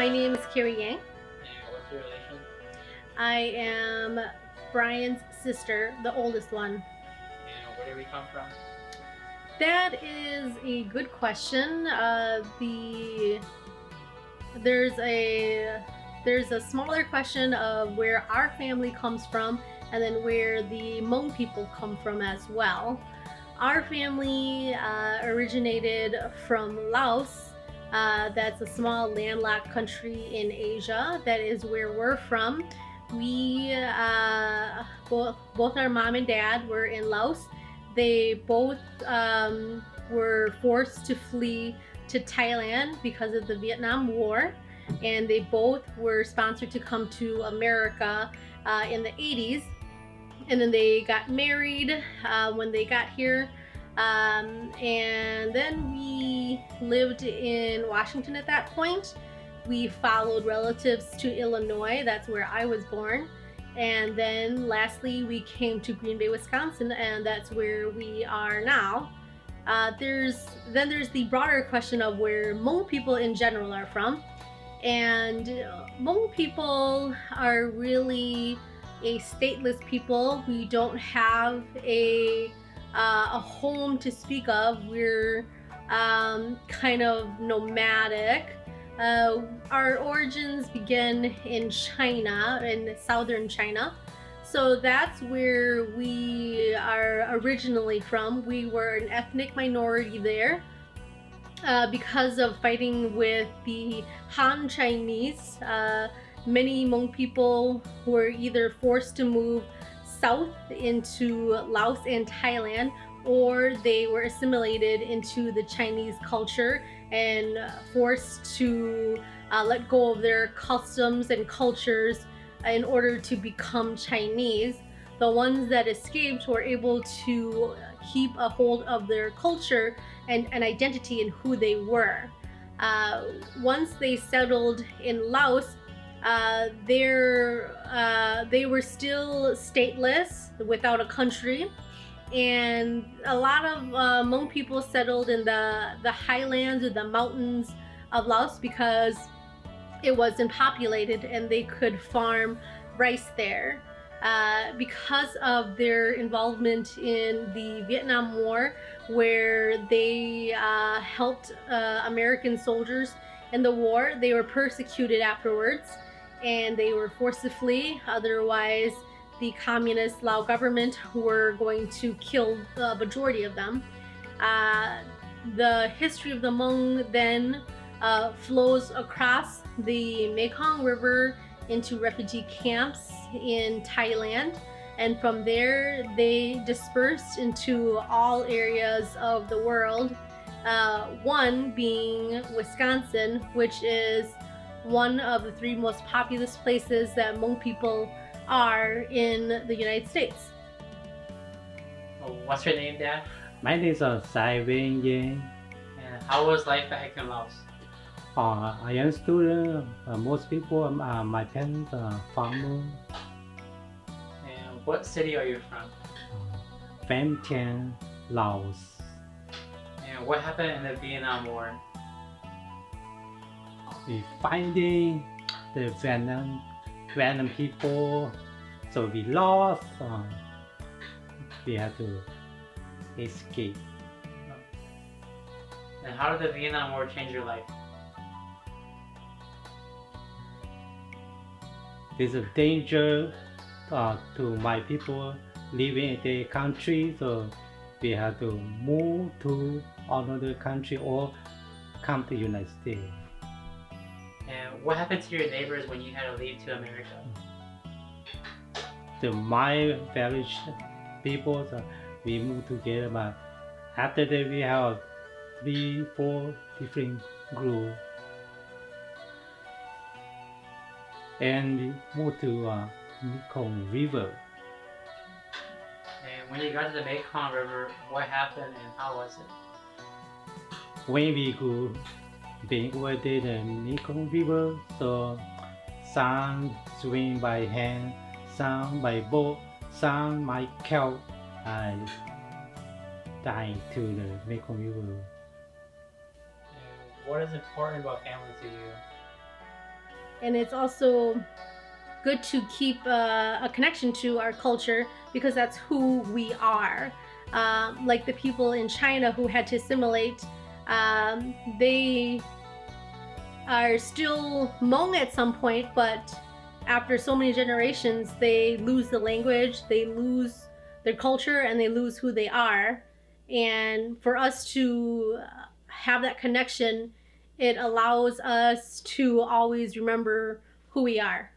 My name is Carrie Yang. And what's your relation? I am Brian's sister, the oldest one. And where do we come from? That is a good question. There's a there's a smaller question of where our family comes from, and then where the Hmong people come from as well. Our family originated from Laos. That's a small landlocked country in Asia. That is where we're from. We both our mom and dad were in Laos. They both were forced to flee to Thailand because of the Vietnam War, and they both were sponsored to come to America in the 80s. And then they got married when they got here. And then we lived in Washington at that point. We followed relatives to Illinois. That's where I was born. And then lastly, we came to Green Bay, Wisconsin, and that's where we are now. There's the broader question of where Hmong people in general are from. And Hmong people are really a stateless people. We don't have a home to speak of. We're kind of nomadic. Our origins begin in China, in southern China. So that's where we are originally from. We were an ethnic minority there. Because of fighting with the Han Chinese, many Hmong people were either forced to move south into Laos and Thailand, or they were assimilated into the Chinese culture and forced to let go of their customs and cultures in order to become Chinese. The ones that escaped were able to keep a hold of their culture and an identity in who they were. Once they settled in Laos, they were still stateless, without a country, and a lot of Hmong people settled in the highlands or the mountains of Laos because it wasn't populated and they could farm rice there. Because of their involvement in the Vietnam War, where they helped American soldiers in the war, they were persecuted afterwards and they were forced to flee. Otherwise, the communist Lao government were going to kill the majority of them. The history of the Hmong then flows across the Mekong River into refugee camps in Thailand, and from there they dispersed into all areas of the world, one being Wisconsin, which is one of the three most populous places that Hmong people are in the United States. Oh, what's your name, Dad? My name is Sai Wen Yin. And how was life back in Laos? I am student. Most people, my parents are farmer. And what city are you from? Pham Thien, Laos. And what happened in the Vietnam War? We finding the Vietnam people, so we lost. We had to escape. And how did the Vietnam War change your life? There's a danger to my people living in the country, so we have to move to another country or come to United States. And what happened to your neighbors when you had to leave to America? My village people, we moved together, but after that we have 3-4 different groups. And we moved to Mekong River. And when you got to the Mekong River, what happened and how was it? When we go being over there, the Mekong River, so some swim by hand, some by boat, some by cow. I died to the Mekong River. And what is important about family to you? And it's also good to keep a connection to our culture because that's who we are. Like the people in China who had to assimilate, they are still Hmong at some point, but after so many generations, they lose the language, they lose their culture, and they lose who they are. And for us to have that connection, it allows us to always remember who we are.